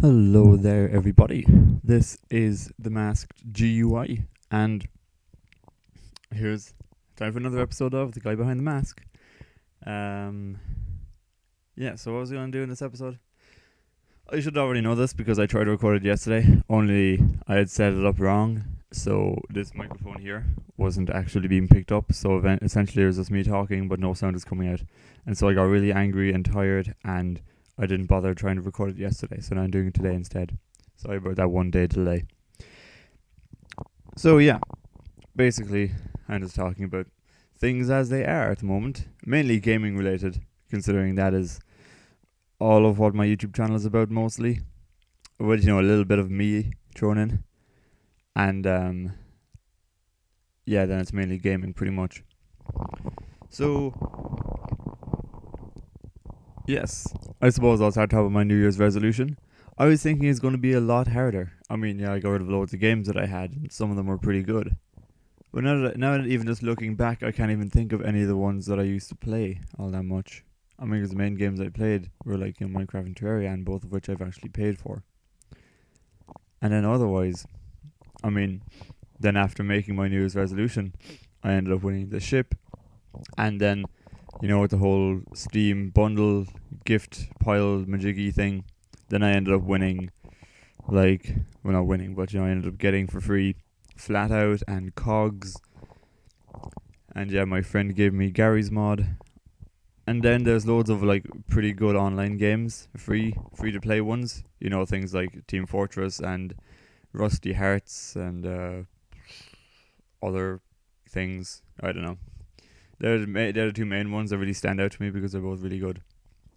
Hello there, everybody. This is TheMaskedGUI, and here's time for another episode of The Guy Behind the Mask. So what was I going to do in this episode? I should already know this because I tried to record it yesterday, only I had set it up wrong, so this microphone here wasn't actually being picked up, so essentially it was just me talking, but no sound is coming out. And so I got really angry and tired, and I didn't bother trying to record it yesterday, so now I'm doing it today instead. Sorry about that 1 day delay. So yeah, basically, I'm just talking about things as they are at the moment, mainly gaming related, considering that is all of what my YouTube channel is about mostly. With, a little bit of me thrown in. And then it's mainly gaming pretty much. So, yes, I suppose I'll start talking about my New Year's resolution. I was thinking it's going to be a lot harder. I got rid of loads of games that I had, and some of them were pretty good. But now that even just looking back, I can't even think of any of the ones that I used to play all that much. Because the main games I played were Minecraft and Terraria, and both of which I've actually paid for. And then otherwise, then after making my New Year's resolution, I ended up winning the ship. And then, with the whole Steam bundle gift pile majiggy thing, then I ended up winning, not winning, but I ended up getting for free Flat Out and Cogs. And yeah, my friend gave me Gary's mod. And then there's loads of pretty good online games, free to play ones. Things like Team Fortress and Rusty Hearts and other things. I don't know. They're the two main ones that really stand out to me because they're both really good.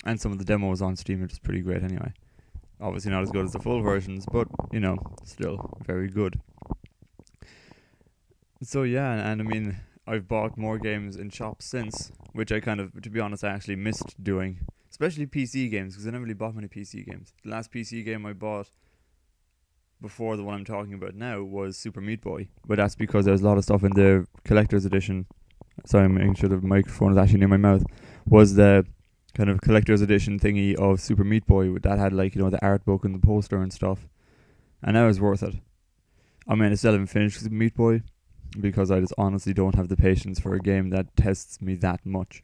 And some of the demos on Steam are just pretty great anyway. Obviously not as good as the full versions, but, still very good. So yeah, and I've bought more games in shops since, which I to be honest, I actually missed doing. Especially PC games, because I never really bought many PC games. The last PC game I bought before the one I'm talking about now was Super Meat Boy. But that's because there's a lot of stuff in the collector's edition. Sorry, I'm making sure the microphone is actually near my mouth. Was the kind of collector's edition thingy of Super Meat Boy that had the art book and the poster and stuff. And that was worth it. I still haven't finished Super Meat Boy, because I just honestly don't have the patience for a game that tests me that much.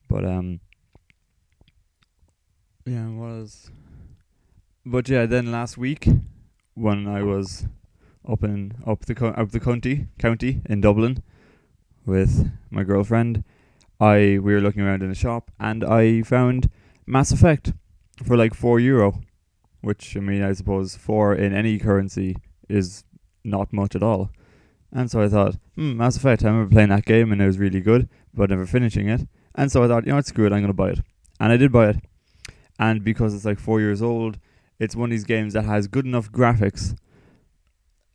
But then last week when I was up the county in Dublin with my girlfriend, we were looking around in a shop and I found Mass Effect for €4, which I suppose 4 in any currency is not much at all. And so I thought, Mass Effect, I remember playing that game and it was really good, but never finishing it. And so I thought, it's good, I'm going to buy it. And I did buy it. And because it's 4 years old, it's one of these games that has good enough graphics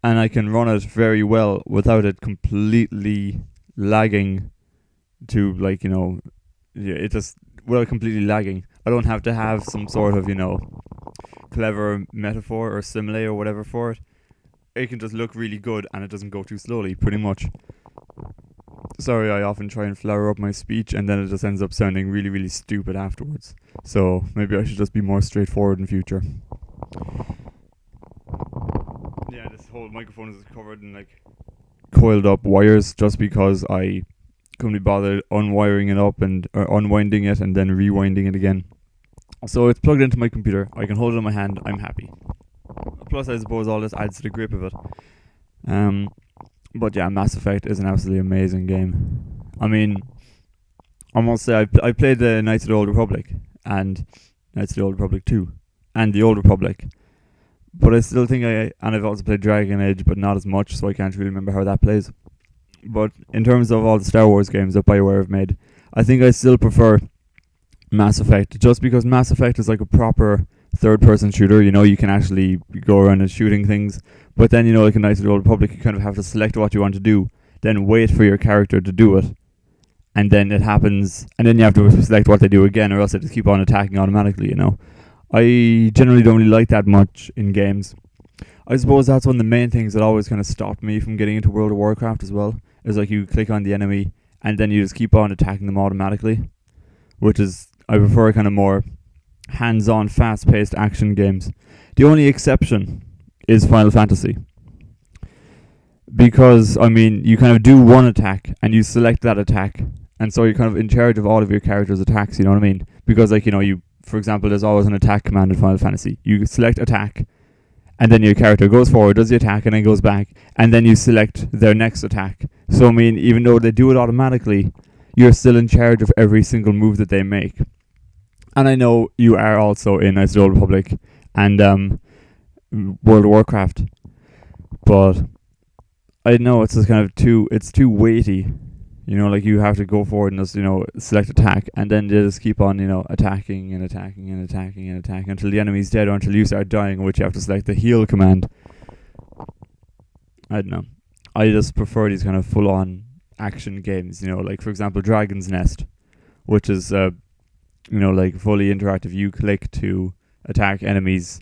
and I can run it very well without it completely lagging to completely lagging. I don't have to have some sort of, clever metaphor or simile or whatever for it. It can just look really good and it doesn't go too slowly, pretty much. Sorry, I often try and flower up my speech and then it just ends up sounding really, really stupid afterwards. So maybe I should just be more straightforward in future. Yeah, this whole microphone is covered in coiled up wires just because I couldn't be bothered unwiring it up or unwinding it and then rewinding it again. So it's plugged into my computer. I can hold it in my hand. I'm happy. Plus, I suppose all this adds to the grip of it. But yeah, Mass Effect is an absolutely amazing game. I must say, I played the Knights of the Old Republic, and Knights of the Old Republic 2, and the Old Republic. But I still think and I've also played Dragon Age, but not as much, so I can't really remember how that plays. But in terms of all the Star Wars games that Bioware have made, I think I still prefer Mass Effect, just because Mass Effect is a proper third-person shooter. You can actually go around and shooting things, but then in Knights of the Old Republic, you kind of have to select what you want to do, then wait for your character to do it, and then it happens, and then you have to select what they do again, or else they just keep on attacking automatically. I generally don't really like that much in games. I suppose that's one of the main things that always kind of stopped me from getting into World of Warcraft as well, is you click on the enemy and then you just keep on attacking them automatically, which is, I prefer kind of more hands-on, fast-paced action games. The only exception is Final Fantasy. Because, I mean, you kind of do one attack and you select that attack, and so you're kind of in charge of all of your character's attacks, you know what I mean? Because, like, you, for example, there's always an attack command in Final Fantasy. You select attack, and then your character goes forward, does the attack, and then goes back, and then you select their next attack. So, I mean, even though they do it automatically, you're still in charge of every single move that they make. And I know you are also in Knights of the Old Republic and World of Warcraft, but I know it's just kind of it's too weighty. Like you have to go forward and just, select attack, and then they just keep on, attacking and attacking and attacking and attacking until the enemy's dead or until you start dying, which you have to select the heal command. I don't know. I just prefer these kind of full-on action games, like, for example, Dragon's Nest, which is, like fully interactive. You click to attack enemies.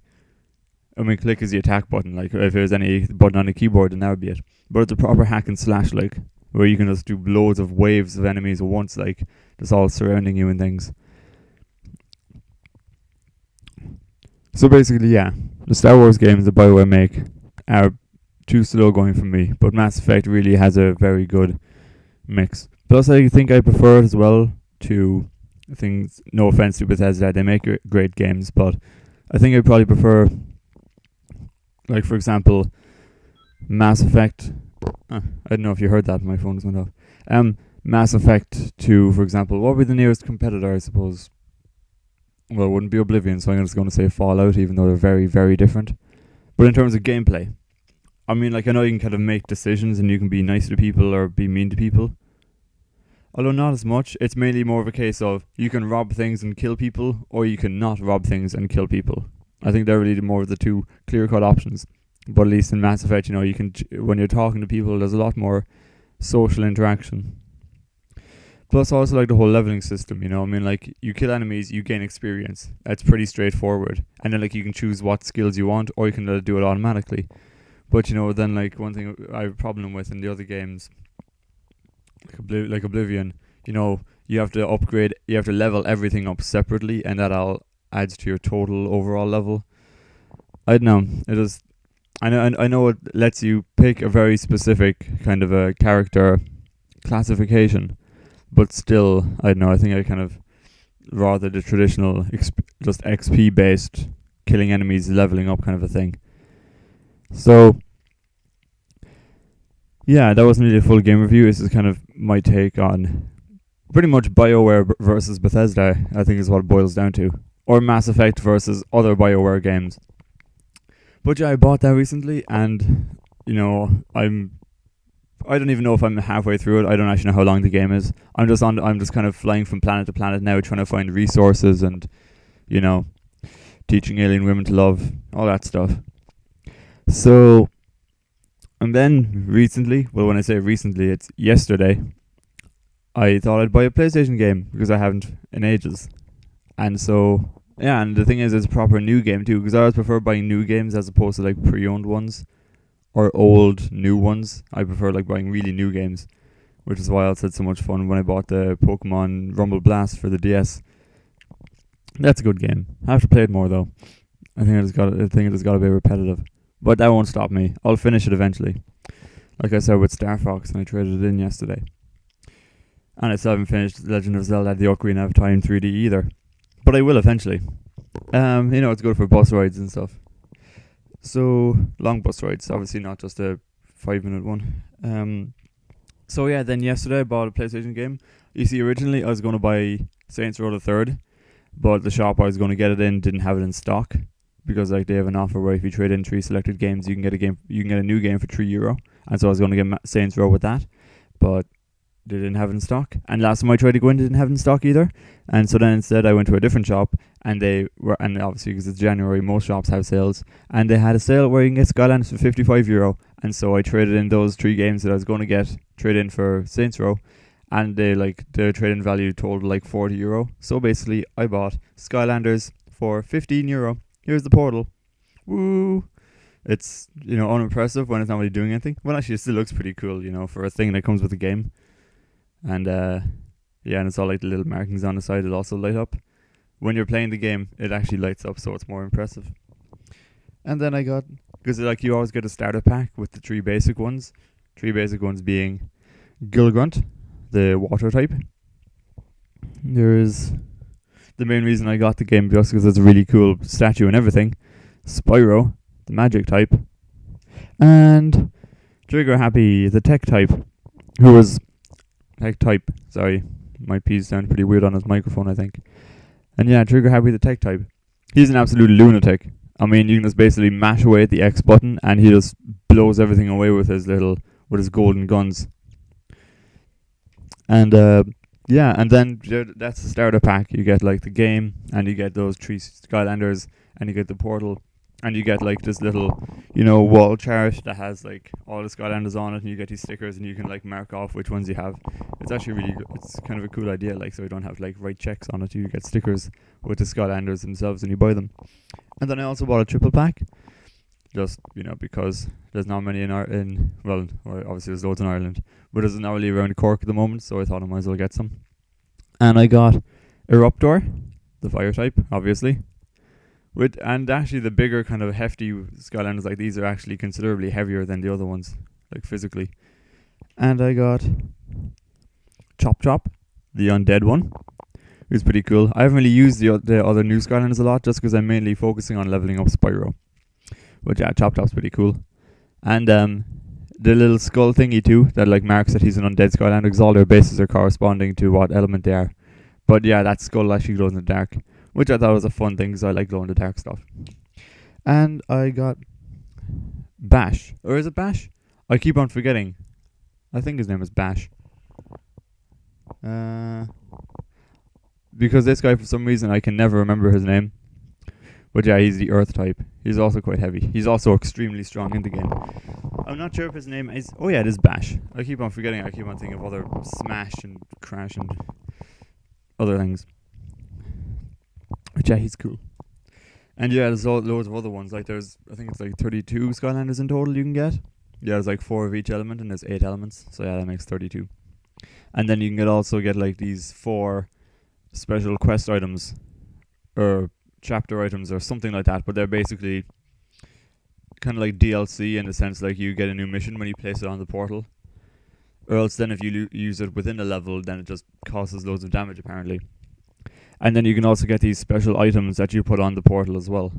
I mean, click is the attack button. Like, if there's any button on the keyboard, then that would be it. But it's a proper hack and slash, like, where you can just do loads of waves of enemies at once, like, just all surrounding you and things. So basically, yeah, the Star Wars games that Bioware make are too slow going for me, but Mass Effect really has a very good mix. Plus, I think I prefer it as well to things. No offense to Bethesda, they make great games, but I think I probably prefer, like, for example, Mass Effect. I don't know if you heard that. My phone just went off. Mass Effect to, for example, what would be the nearest competitor? I suppose. Well, it wouldn't be Oblivion, so I'm just going to say Fallout, even though they're very, very different. But in terms of gameplay, I mean, like, I know you can kind of make decisions and you can be nice to people or be mean to people. Although not as much, it's mainly more of a case of you can rob things and kill people, or you can not rob things and kill people. I think they're really more of the two clear-cut options. But at least in Mass Effect, you can, when you're talking to people, there's a lot more social interaction. Plus, also, like, the whole leveling system, I mean, like, you kill enemies, you gain experience. That's pretty straightforward. And then, like, you can choose what skills you want, or you can do it automatically. But, then, like, one thing I have a problem with in the other games, like Oblivion, you have to upgrade, you have to level everything up separately, and that all adds to your total overall level. I don't know. It is. I know it lets you pick a very specific kind of a character classification, but still, I don't know. I think I kind of rather the traditional just XP based killing enemies, leveling up kind of a thing. So yeah, that wasn't really a full game review. This is kind of my take on pretty much BioWare versus Bethesda, I think is what it boils down to. Or Mass Effect versus other BioWare games. But yeah, I bought that recently, and, I don't even know if I'm halfway through it. I don't actually know how long the game is. I'm just kind of flying from planet to planet now, trying to find resources and, teaching alien women to love, all that stuff. So, and then recently, well, when I say recently, it's yesterday, I thought I'd buy a PlayStation game, because I haven't in ages. And so, yeah, and the thing is, it's a proper new game too, because I always prefer buying new games as opposed to, like, pre-owned ones, or old, new ones. I prefer, like, buying really new games, which is why I also had so much fun when I bought the Pokemon Rumble Blast for the DS. That's a good game. I have to play it more, though. I think it has got to be repetitive. But that won't stop me. I'll finish it eventually. Like I said with Star Fox, and I traded it in yesterday. And I still haven't finished Legend of Zelda: The Ocarina of Time 3D either. But I will eventually. It's good for bus rides and stuff. So, long bus rides, obviously not just a 5-minute one. So yeah, then yesterday I bought a PlayStation game. You see, originally I was going to buy Saints Row the 3rd, but the shop I was going to get it in didn't have it in stock, because, like, they have an offer where if you trade in 3 selected games, you can get a new game for €3. And so I was going to get Saints Row with that, but they didn't have it in stock. And last time I tried to go in, they didn't have it in stock either. And so then instead I went to a different shop, and obviously because it's January, most shops have sales, and they had a sale where you can get Skylanders for €55. And so I traded in those 3 games that I was going to get, trade in for Saints Row, and their trade-in value totaled like €40. So basically I bought Skylanders for €15. Here's the portal. Woo! It's, unimpressive when it's not really doing anything. Well, actually, it still looks pretty cool, for a thing that comes with the game. And, and it's all like the little markings on the side that also light up, when you're playing the game, it actually lights up, so it's more impressive. And then I got, because like you always get a starter pack with the 3 basic ones. 3 basic ones being Gilgrunt, the water type. There's the main reason I got the game just because it's a really cool statue and everything. Spyro, the magic type. And Trigger Happy, the tech type. Who was tech type, sorry. My P's sound pretty weird on his microphone, I think. And yeah, Trigger Happy, the tech type. He's an absolute lunatic. I mean, you can just basically mash away at the X button and he just blows everything away with his golden guns. And yeah, and then that's the starter pack. You get like the game, and you get those 3 Skylanders, and you get the portal, and you get like this little, wall chart that has like all the Skylanders on it, and you get these stickers, and you can like mark off which ones you have. It's actually really good. It's kind of a cool idea, like, so you don't have to like write checks on it. You get stickers with the Skylanders themselves, and you buy them. And then I also bought a triple pack, just because there's not many well, obviously there's loads in Ireland, but there's not really around Cork at the moment, so I thought I might as well get some. And I got Eruptor, the fire type, obviously. And actually the bigger kind of hefty Skylanders like these are actually considerably heavier than the other ones, like physically. And I got Chop Chop, the undead one. It was pretty cool. I haven't really used the other new Skylanders a lot, just because I'm mainly focusing on leveling up Spyro. But yeah, Chop Chop's pretty cool. And the little skull thingy too, that like marks that he's an undead Skylander, because all their bases are corresponding to what element they are. But yeah, that skull actually glows in the dark, which I thought was a fun thing, because I like glow in the dark stuff. And I got Bash. Or is it Bash? I keep on forgetting. I think his name is Bash. Because this guy, for some reason, I can never remember his name. But yeah, he's the earth type. He's also quite heavy. He's also extremely strong in the game. I'm not sure if his name is... Oh yeah, it is Bash. I keep on forgetting. I keep on thinking of other Smash and Crash and other things. But yeah, he's cool. And yeah, there's loads of other ones. Like I think it's like 32 Skylanders in total you can get. Yeah, there's like 4 of each element, and there's 8 elements. So yeah, that makes 32. And then you can also get like these 4 special quest items, or chapter items, or something like that. But they're basically kind of like DLC in the sense like you get a new mission when you place it on the portal. Or else then if you use it within a level, then it just causes loads of damage apparently. And then you can also get these special items that you put on the portal as well.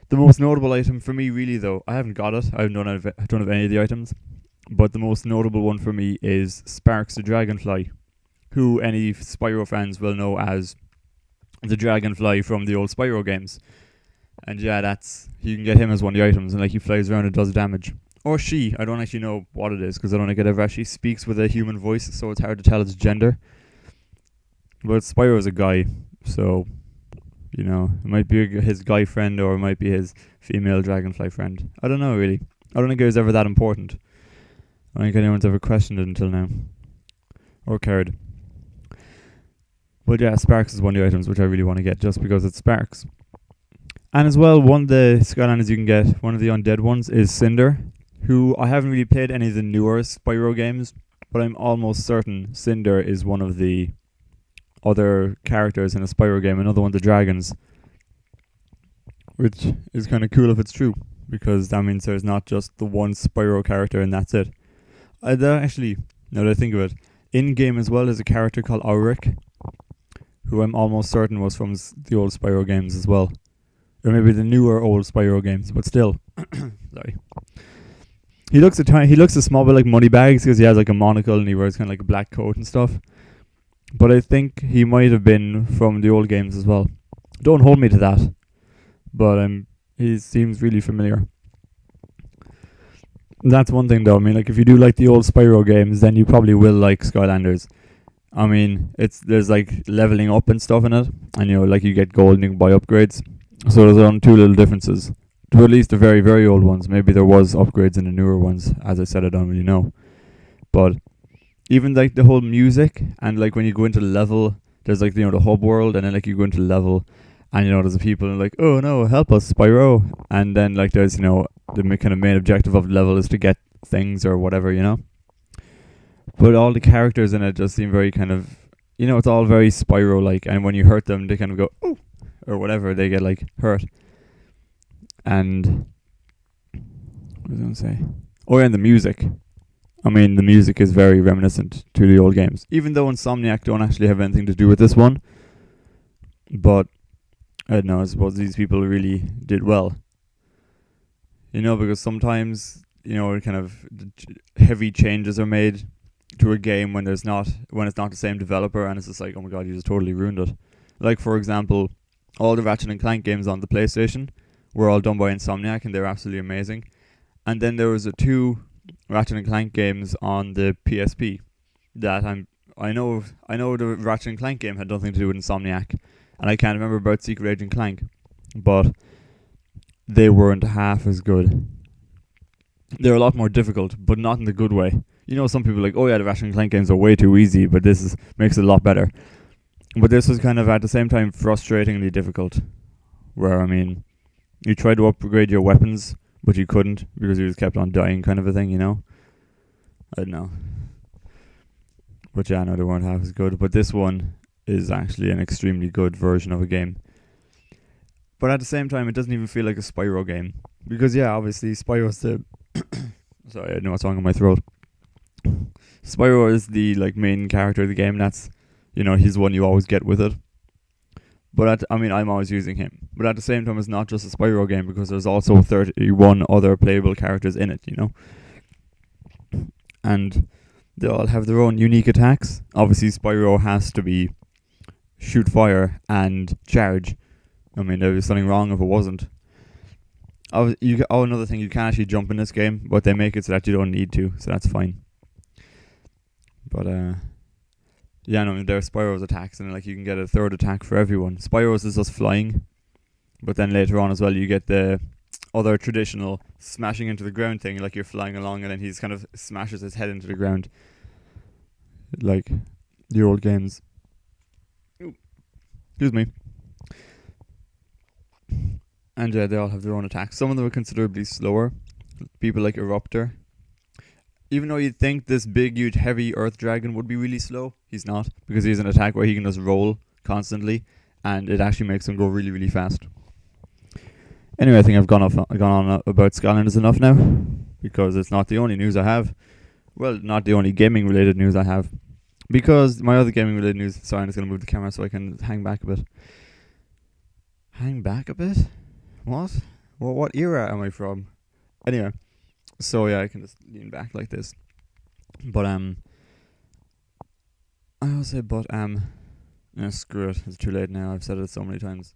The most notable item for me really though, I haven't got it, I don't have any of the items, but the most notable one for me is Sparks the Dragonfly, who any Spyro fans will know as the Dragonfly from the old Spyro games. And yeah, you can get him as one of the items, and like he flies around and does damage. Or she, I don't actually know what it is, because I don't think it ever actually speaks with a human voice, so it's hard to tell its gender. But Spyro is a guy, so, it might be his guy friend, or it might be his female dragonfly friend. I don't know, really. I don't think it was ever that important. I don't think anyone's ever questioned it until now. Or cared. But yeah, Sparks is one of the items which I really want to get, just because it's Sparks. And as well, one of the Skylanders you can get, one of the undead ones, is Cinder, who I haven't really played any of the newer Spyro games, but I'm almost certain Cinder is one of the other characters in a Spyro game, another one of the dragons, which is kind of cool if it's true, because that means there's not just the one Spyro character and that's it. Actually, now that I think of it, in-game as well is a character called Auric, who I'm almost certain was from the old Spyro games as well. Or maybe the newer old Spyro games, but still. Sorry. He looks a small bit like Moneybags, because he has like a monocle and he wears kind of like a black coat and stuff. But I think he might have been from the old games as well. Don't hold me to that. But he seems really familiar. That's one thing though. I mean, like if you do like the old Spyro games, then you probably will like Skylanders. I mean, there's like leveling up and stuff in it, and like you get gold and you can buy upgrades. So there's only 2 little differences. To at least the very, very old ones. Maybe there was upgrades in the newer ones. As I said, I don't really know. But even like the whole music, and like when you go into the level, there's like the hub world, and then like you go into the level, and there's the people and like, oh no, help us, Spyro. And then like there's the kind of main objective of the level is to get things or whatever, But all the characters in it just seem very kind of it's all very Spyro-like, and when you hurt them, they kind of go, oh, or whatever, they get, like, hurt. And, what was I going to say? Oh, yeah, and the music. I mean, the music is very reminiscent to the old games, even though Insomniac don't actually have anything to do with this one. But, I don't know, I suppose these people really did well. Because sometimes, kind of heavy changes are made to a game when it's not the same developer, and it's just like, oh my god, you just totally ruined it. Like, for example, all the Ratchet and Clank games on the PlayStation were all done by Insomniac, and they're absolutely amazing. And then there was two Ratchet and Clank games on the PSP that I know the Ratchet and Clank game had nothing to do with Insomniac, and I can't remember about Secret Agent Clank, but they weren't half as good. They're a lot more difficult, but not in the good way. Some people are like, oh yeah, the Ratchet and Clank games are way too easy, but this makes it a lot better. But this was kind of at the same time frustratingly difficult, where, I mean, you tried to upgrade your weapons, but you couldn't because you just kept on dying, kind of a thing, I don't know. But yeah, no, they weren't half as good. But this one is actually an extremely good version of a game. But at the same time, it doesn't even feel like a Spyro game. Because, yeah, obviously, Spyro's the... Sorry, I know what's wrong with my throat. Spyro is the, like, main character of the game. That's, he's the one you always get with it. But, I'm always using him. But at the same time, it's not just a Spyro game, because there's also 31 other playable characters in it, And they all have their own unique attacks. Obviously, Spyro has to be shoot fire and charge. I mean, there was something wrong if it wasn't. Another thing, you can actually jump in this game, but they make it so that you don't need to, so that's fine. But, yeah, no, there are Spyro's attacks, and like you can get a third attack for everyone. Spyro's is just flying, but then later on as well, you get the other traditional smashing into the ground thing, like you're flying along, and then he's kind of smashes his head into the ground, like the old games. Ooh. Excuse me. And they all have their own attacks. Some of them are considerably slower. People like Eruptor. Even though you'd think this big, huge, heavy Earth Dragon would be really slow, he's not. Because he has an attack where he can just roll constantly, and it actually makes him go really, really fast. Anyway, I think I've gone on about Skylanders enough now. Because it's not the only news I have. Well, not the only gaming-related news I have. Because my other gaming-related news... Sorry, I'm just going to move the camera so I can hang back a bit. Hang back a bit? What? Well, what era am I from? Anyway, so yeah, I can just lean back like this. But I will say, screw it. It's too late now. I've said it so many times.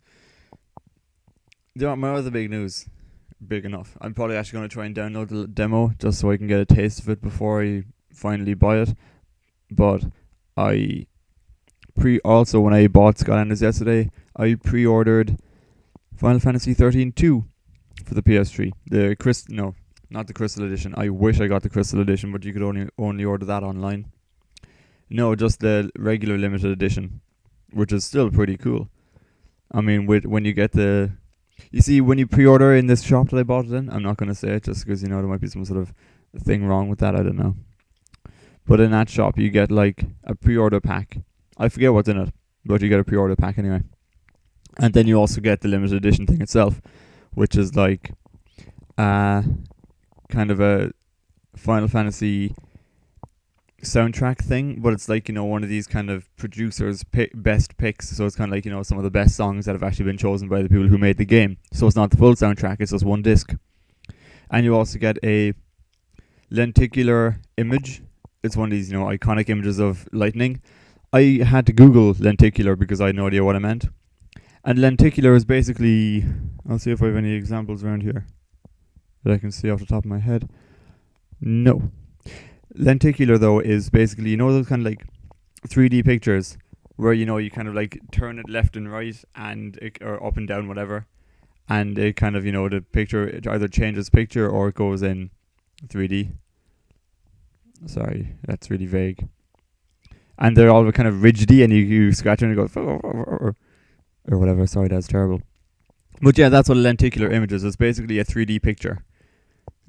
My other big news, big enough. I'm probably actually going to try and download the demo just so I can get a taste of it before I finally buy it. But also when I bought Skylanders yesterday, I pre-ordered Final Fantasy 13-2 for the PS3. Not the Crystal Edition. I wish I got the Crystal Edition, but you could only order that online. No, just the regular limited edition, which is still pretty cool. I mean, when you get you see, when you pre-order in this shop that I bought it in, I'm not going to say it just because, there might be some sort of thing wrong with that, I don't know. But in that shop, you get like a pre-order pack. I forget what's in it, but you get a pre-order pack anyway. And then you also get the limited edition thing itself, which is like kind of a Final Fantasy soundtrack thing, but it's like, one of these kind of producers' best picks. So it's kind of like, some of the best songs that have actually been chosen by the people who made the game. So it's not the full soundtrack, it's just one disc. And you also get a lenticular image. It's one of these, iconic images of lightning. I had to Google lenticular because I had no idea what it meant. And lenticular is basically... I'll see if I have any examples around here that I can see off the top of my head. No. Lenticular, though, is basically, those kind of like 3D pictures where, you kind of like turn it left and right or up and down, whatever. And it kind of, the picture, it either changes picture or it goes in 3D. Sorry, that's really vague. And they're all kind of rigidy, and you scratch it and it goes... Or whatever, sorry, that's terrible. But yeah, that's what a lenticular image is. It's basically a 3D picture.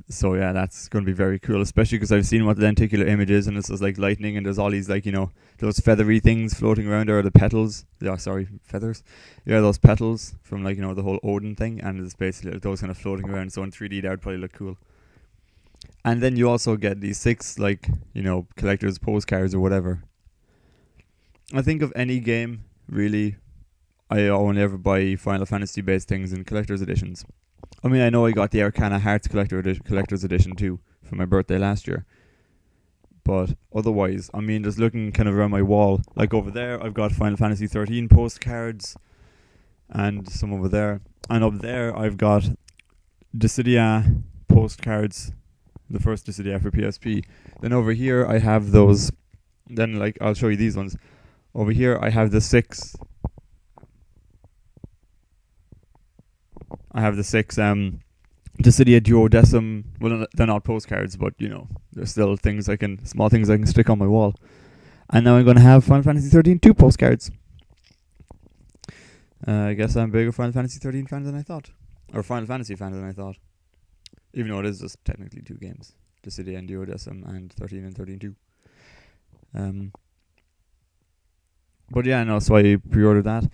So yeah, that's going to be very cool, especially because I've seen what the lenticular image is, and it's just like lightning, and there's all these like those feathery things floating around there, or the petals. Yeah, sorry, feathers. Yeah, those petals from like the whole Odin thing, and it's basically like those kind of floating around. So in 3D, that would probably look cool. And then you also get these 6 like collector's postcards or whatever. I think of any game really, I only ever buy Final Fantasy based things in collector's editions. I mean, I know I got the Arcana Hearts collector's edition too for my birthday last year. But otherwise, I mean, just looking kind of around my wall, like over there, I've got Final Fantasy 13 postcards, and some over there, and up there, I've got Dissidia postcards, the first Dissidia for PSP. Then over here, I have those. Then, like, I'll show you these ones. Over here, I have the 6. I have the 6 Dissidia Duodecim. Well, they're not postcards, but they're still small things I can stick on my wall. And now I'm going to have Final Fantasy 13 2 postcards. I guess I'm a bigger Final Fantasy 13 fan than I thought, or Final Fantasy fan than I thought. Even though it is just technically 2 games, Dissidia and Duodecim, and 13 and 13 2. But yeah, no. So I pre-ordered that.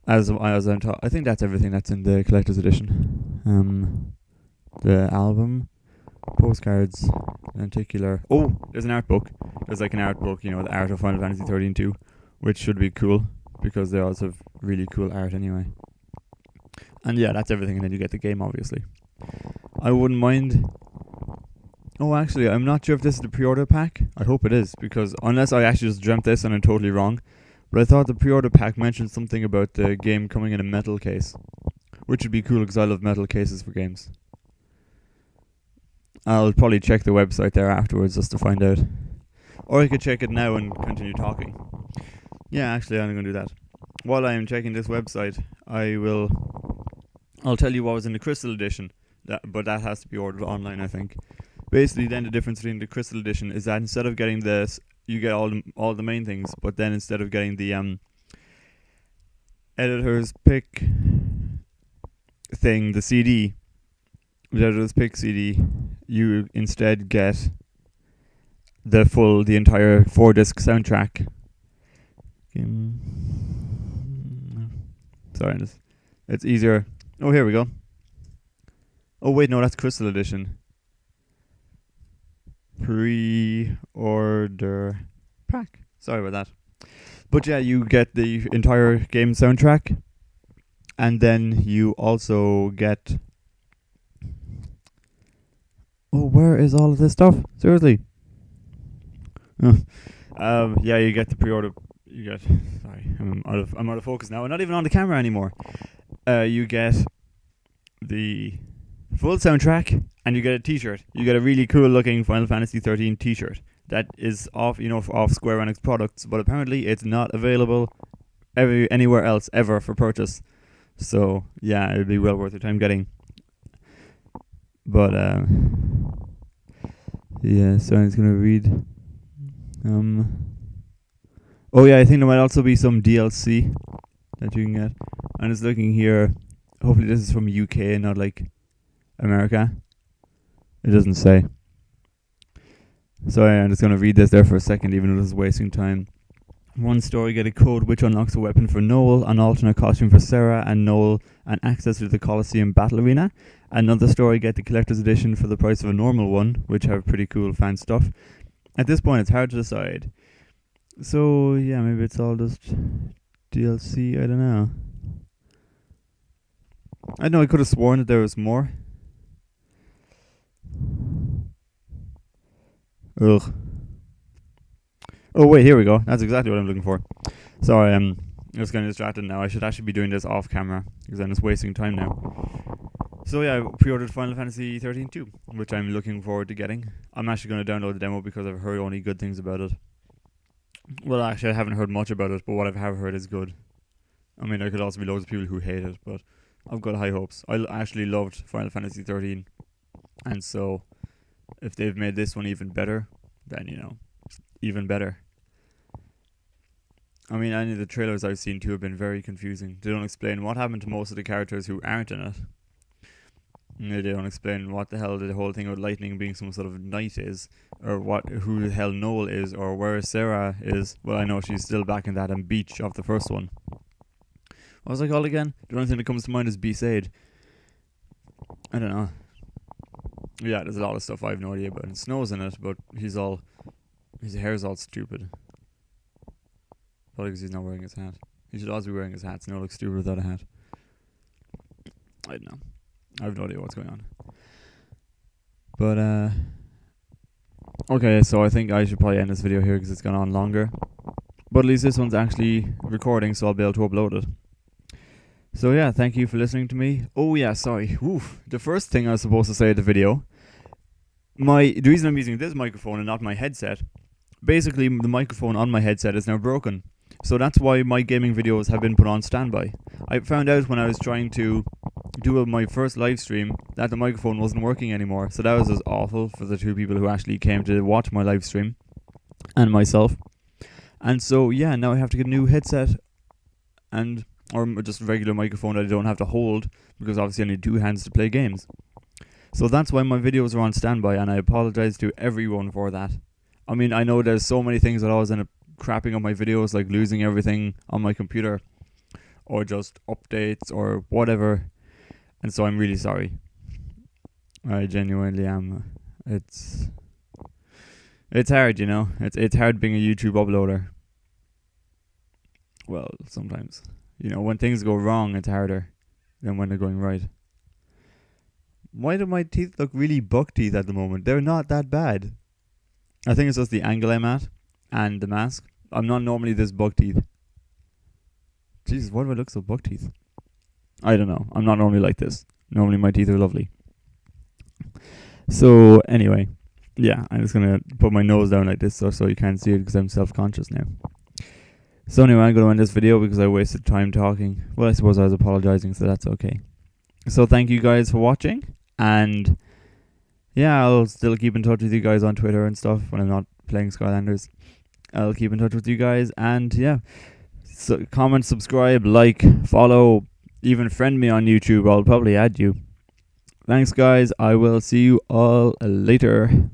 I think that's everything that's in the collector's edition. The album, postcards, lenticular. Oh, there's an art book. There's like an art book, the art of Final Fantasy 13 2, which should be cool because they also have really cool art anyway. And yeah, that's everything, and then you get the game, obviously. I wouldn't mind. Oh, actually, I'm not sure if this is the pre-order pack. I hope it is, because unless I actually just dreamt this and I'm totally wrong, but I thought the pre-order pack mentioned something about the game coming in a metal case, which would be cool because I love metal cases for games. I'll probably check the website there afterwards just to find out. Or I could check it now and continue talking. Yeah, actually, I'm going to do that. While I am checking this website, I'll tell you what was in the Crystal Edition, but that has to be ordered online, I think. Basically, then the difference between the Crystal Edition is that instead of getting this, you get all the main things, but then instead of getting the editor's pick thing, the CD, the editor's pick CD, you instead get the entire 4-disc soundtrack. Sorry, it's easier. Oh, here we go. Oh wait, no, that's Crystal Edition. Pre-order pack. Sorry about that. But yeah, you get the entire game soundtrack, and then you also get. Oh, where is all of this stuff? Seriously. Yeah, you get the pre-order. Sorry, I'm out of focus now. I'm not even on the camera anymore. You get the full soundtrack, and you get a T-shirt. You get a really cool looking Final Fantasy 13 T-shirt that is off Square Enix products, but apparently it's not available anywhere else ever for purchase. So yeah, it'd be well worth your time getting. But yeah, so I'm just gonna read. Oh yeah, I think there might also be some DLC that you can get. I'm just looking here. Hopefully this is from UK, not like America. It doesn't say. So I'm just going to read this there for a second, even though this is wasting time. One story, get a code which unlocks a weapon for Noel, an alternate costume for Sarah and Noel, and access to the Colosseum Battle Arena. Another story, get the collector's edition for the price of a normal one, which have pretty cool fan stuff. At this point, it's hard to decide. So yeah, maybe it's all just DLC, I don't know. I know I could have sworn that there was more. Ugh. Oh wait, here we go. That's exactly what I'm looking for. Sorry, I'm just getting distracted now. I should actually be doing this off camera because I'm just wasting time now. So yeah, I pre-ordered Final Fantasy 13 2, which I'm looking forward to getting. I'm actually going to download the demo because I've heard only good things about it. Well, actually, I haven't heard much about it, but what I have heard is good. I mean, there could also be loads of people who hate it, but I've got high hopes. I actually loved Final Fantasy 13, and so if they've made this one even better, then, even better. I mean, any of the trailers I've seen too have been very confusing. They don't explain what happened to most of the characters who aren't in it. They don't explain what the hell the whole thing with lightning being some sort of knight is, or who the hell Noel is, or where Sarah is. Well, I know she's still back in that beach of the first one. What was I called again? The only thing that comes to mind is Besaid. I don't know. Yeah, there's a lot of stuff I have no idea about. Snow's in it, but his hair's all stupid. Probably because he's not wearing his hat. He should always be wearing his hat. Snow looks stupid without a hat. I don't know. I have no idea what's going on. But, okay, so I think I should probably end this video here because it's gone on longer. But at least this one's actually recording, so I'll be able to upload it. So yeah, thank you for listening to me. Oh yeah, sorry. Oof. The first thing I was supposed to say in the video, the reason I'm using this microphone and not my headset, basically the microphone on my headset is now broken. So that's why my gaming videos have been put on standby. I found out when I was trying to do my first live stream that the microphone wasn't working anymore. So that was just awful for the two people who actually came to watch my live stream and myself. And so yeah, now I have to get a new headset or just a regular microphone that I don't have to hold, because obviously I need two hands to play games. So that's why my videos are on standby, and I apologize to everyone for that. I mean, I know there's so many things that always end up crapping up my videos, like losing everything on my computer, or just updates, or whatever. And so I'm really sorry. I genuinely am. It's hard, you know. It's hard being a YouTube uploader. Well, sometimes. You know, when things go wrong, it's harder than when they're going right. Why do my teeth look really buck teeth at the moment? They're not that bad. I think it's just the angle I'm at and the mask. I'm not normally this buck teeth. Jesus, why do I look so buck teeth? I don't know. I'm not normally like this. Normally my teeth are lovely. So anyway, yeah, I'm just gonna put my nose down like this so you can't see it because I'm self-conscious now. So anyway, I'm going to end this video because I wasted time talking. Well, I suppose I was apologizing, so that's okay. So thank you guys for watching, and yeah, I'll still keep in touch with you guys on Twitter and stuff when I'm not playing Skylanders. I'll keep in touch with you guys, and yeah, so comment, subscribe, like, follow, even friend me on YouTube. I'll probably add you. Thanks guys, I will see you all later.